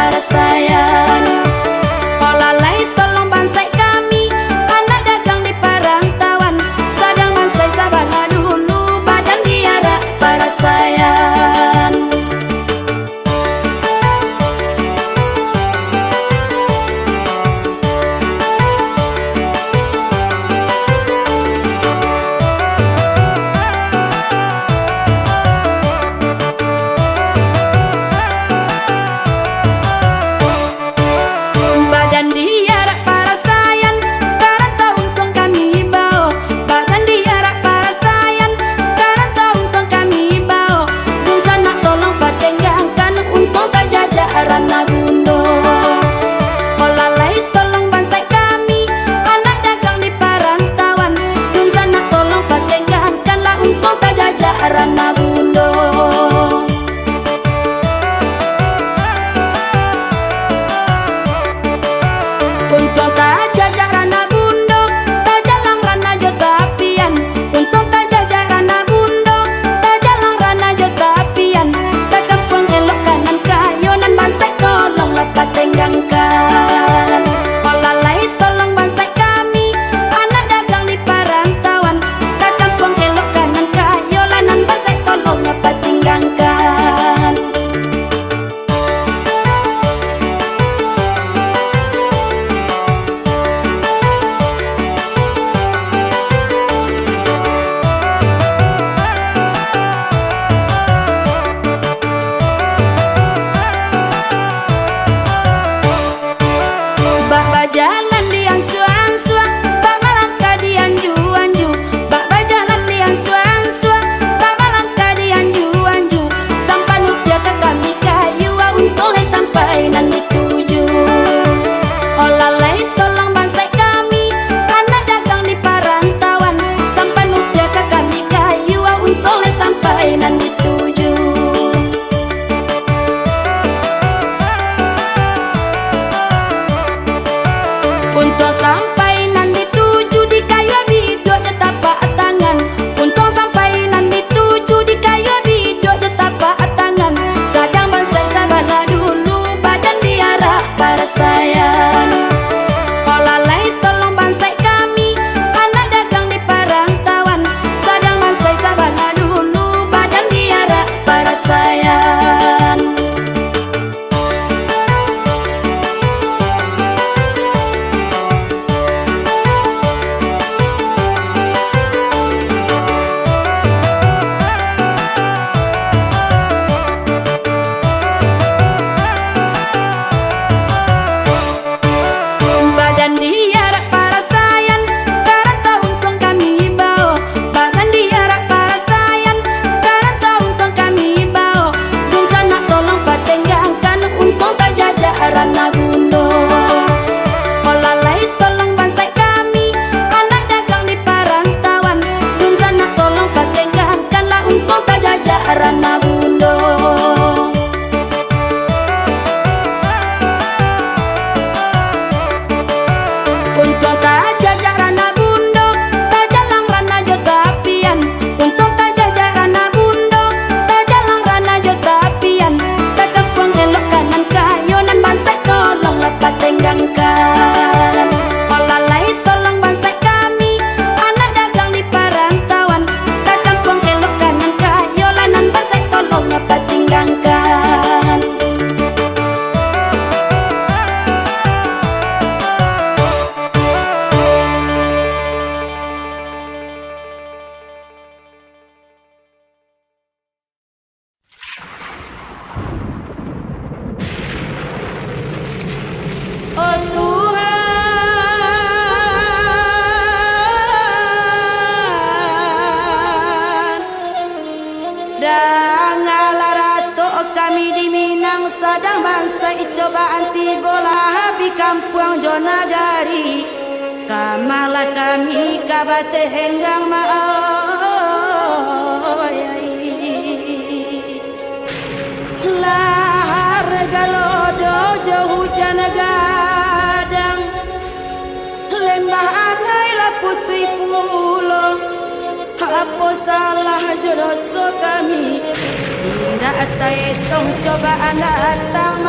para sayan. Olalai tolong bansai kami, anak dagang di perantauan, sadang bansai sabar dulu, badan diarak para sayan. Badan diarak para sayan, karanta untung kami bawa. Badan diarak para sayan, karanta untung kami bawa. Dun sana tolong patenggangkan, untung tak jajaran nabundo. Olalai tolong bansai kami, anak dagang di perantauan. Dun sana tolong patenggangkan lah, untung tak jajaran nabundo. Untung tak jajak rana bundo, tak jalang rana jo tapian. Untung tak jajak rana bundo, tak jalang rana jo tapian. Tak campung elok kanan kayonan, bansai tolong lepas tenggangkan. Olalai tolong bansai kami, anak dagang di perantauan. Tak campung elok kanan kayonan, bansai tolong lepas tenggangkan. Bak jalan di ansuan-suan, bak melangkah di anju-anju. Bak jalan di ansuan-suan, bak melangkah di anju-anju. Sampai nupia ke kami kayu, untung le sampai nan dituju. Olalai tolong bansai kami, anak dagang di perantauan. Sampai nupia ke kami kayu, untung le sampai nan dituju. Untung sampai nan dituju, di kayu bidok je tapak tangan. Untung sampai nan dituju, di kayu bidok je tapak tangan. Sadang bansai sabar dulu, badan diarak para sayan. Olalai tolong bansai kami, anak dagang di perantauan. Sadang bansai sabar dulu, badan diarak para sayan. Badan diarak para sayan, karanta untung kami bawa. Badan diarak para sayan, karanta untung kami bawa. Dun sana tolong patenggangkan, untung tak jajaran nabundo. Olalai tolong bansai kami, anak dagang di perantauan. Dun sana tolong patenggangkan lah, untung tak jajaran nabundo. Untung tak jajak rana bundo, tak jalang rana jo tapian. Untung tak jajak rana bundo, tak jalang rana jo tapian. Tak campung elok kanan kayonan, bansai tolong lepas tenggangkan. Olalai tolong bansai kami, anak dagang di perantauan. Tak campung elok kanan kayonan, bansai tolong lepas tenggangkan. Oh Tuhan, dangalah ratu kami di Minang, sadang bansai cobaan tibola habi kampung Jonagari. Kamalah kami kabate henggang lahar galodo jauh hujan gadang, lembah anai la putih pulo. Apa salah jodoh kami, indah tak etong cobaan datang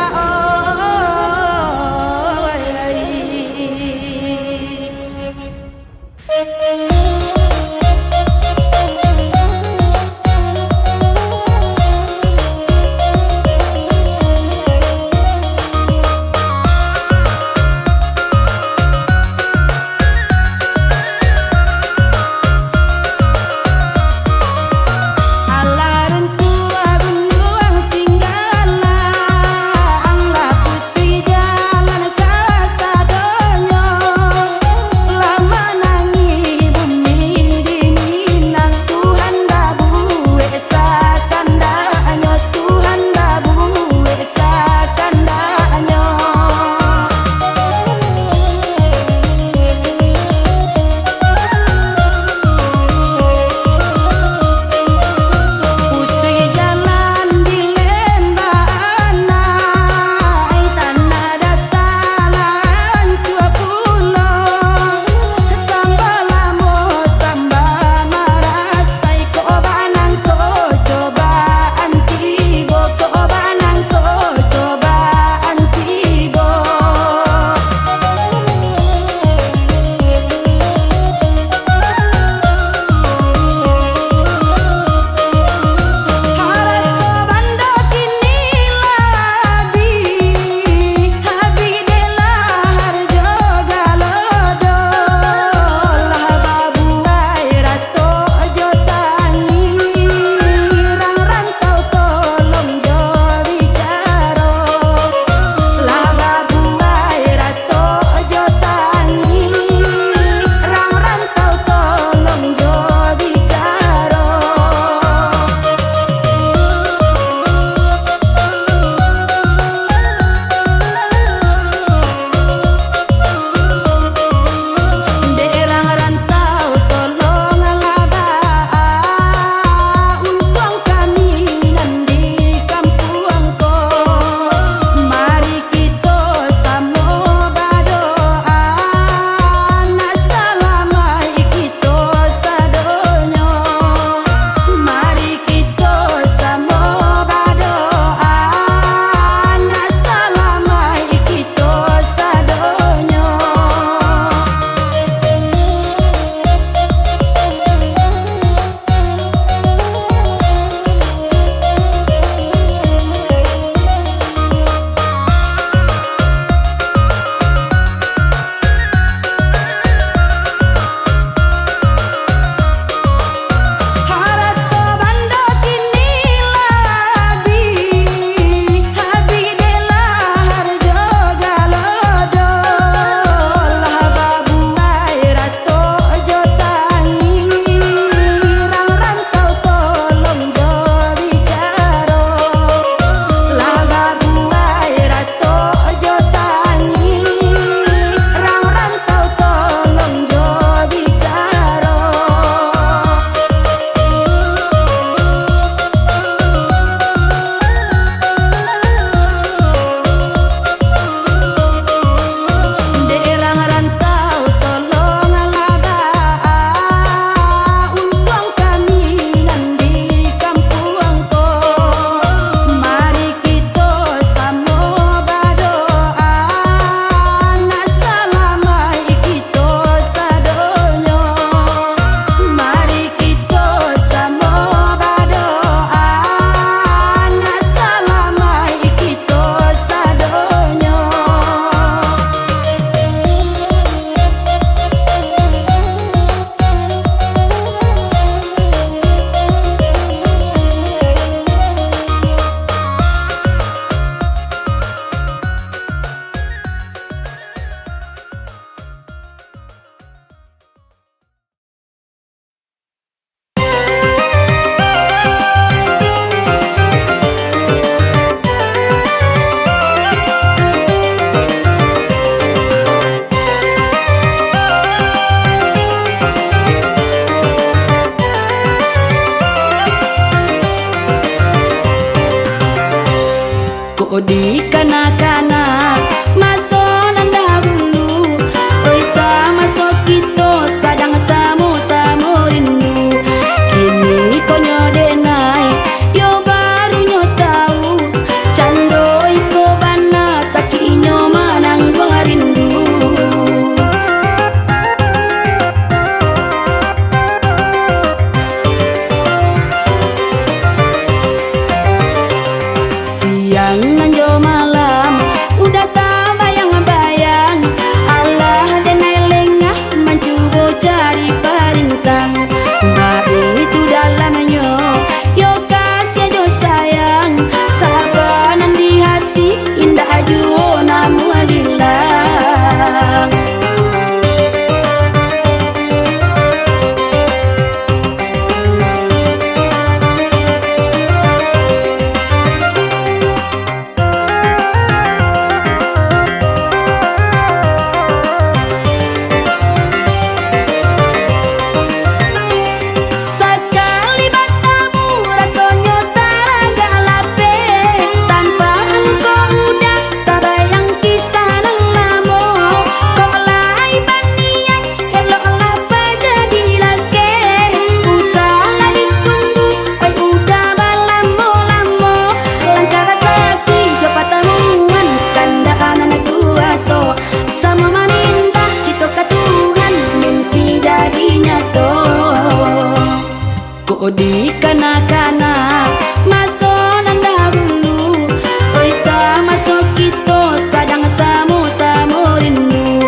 di kanak-kanak masonan dahulu, oi sama so kita sadang samo-samo rindu.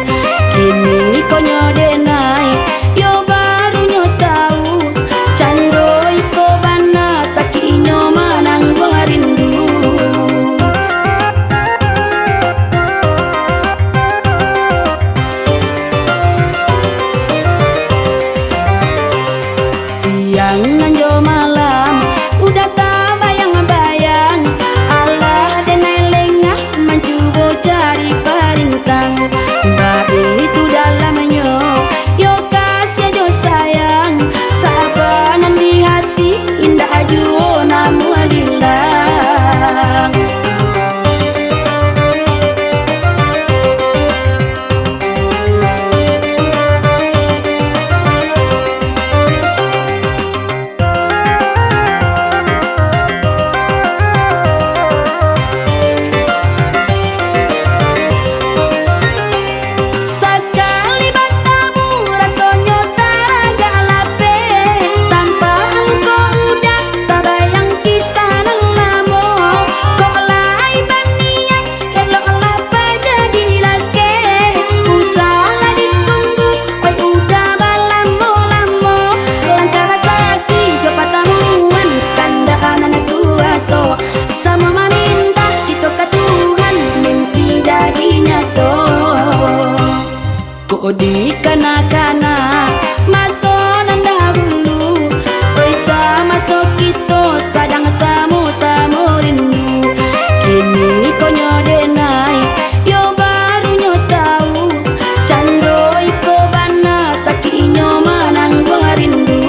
Kini konyo denai yo baru nyo tahu, candoi ko bana sakinyo manang gua rindu. Siang nanjo malam udah tak bayang-bayang, Allah denai lengah mencoba cari perintang. Baik itu dalamnya yo kasih yo sayang, sabanan di hati indah juo namu hilang. Sekali bertemu rasanya taraga lape, tanpa engkau udah terbayang kisah nan lama. Kok lai banian eloklah jadi laki, usahlah ditunggu oi udah balamo-lamo. Langkah saki jo patamuan kandaan anak kuaso, sama meminta kita ke Tuhan mimpi jadi nyata. Di kanak-kanak masonan dahulu, oi sama so kita sadang samo-samo rindu. Kini konyo denai yo baru nyo tahu, candoi ko bana sakinyo manang gua rindu.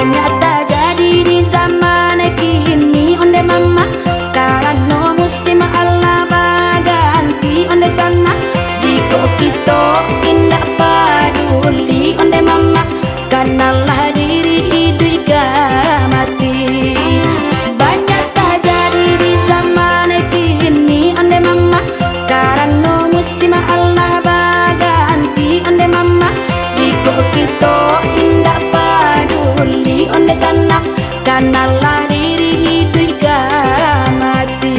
banyak terjadi di zaman kini onde mama, karena musim Allah berganti onde sana. Jika kita tidak peduli onde mama, kenalah diri hidup mati. Banyak terjadi di zaman kini onde mama, karena musim Allah berganti onde mama. Jika kita tidak peduli onde sana, kenalah diri hidup mati.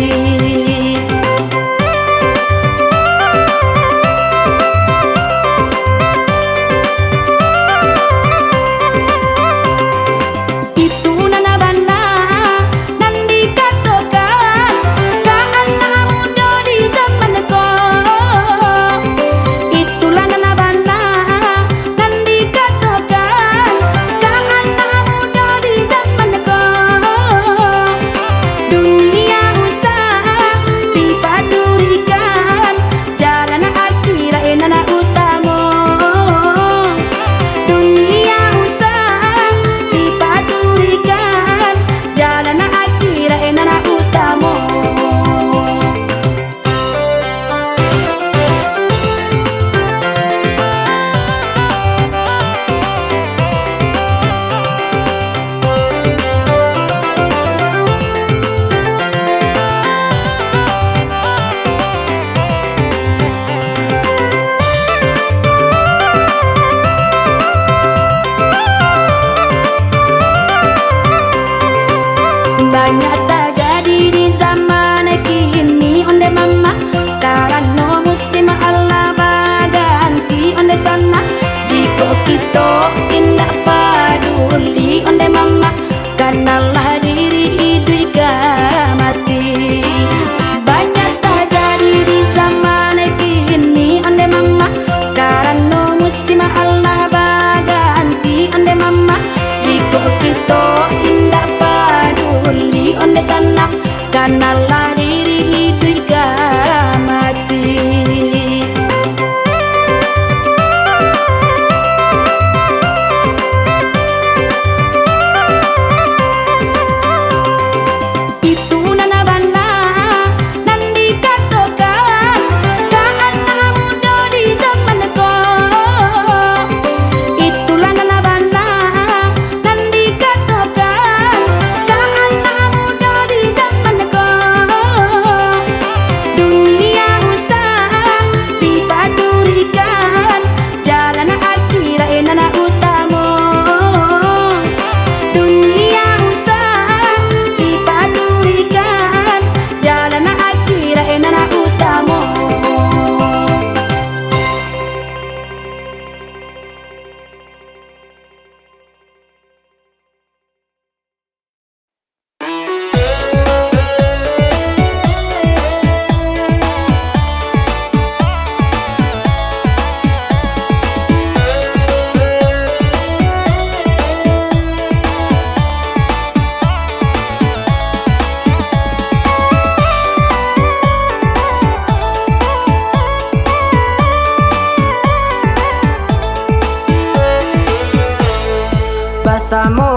Banyak terjadi di zaman kini onde mama, karena musim Allah berganti onde sana. Jika kita tidak peduli onde mama, kenalah diri hidup mati. Banyak terjadi di zaman kini onde mama, karena musim Allah berganti onde mama. Jika kita tidak peduli onde sana, kenalah diri hidup mati. Bersama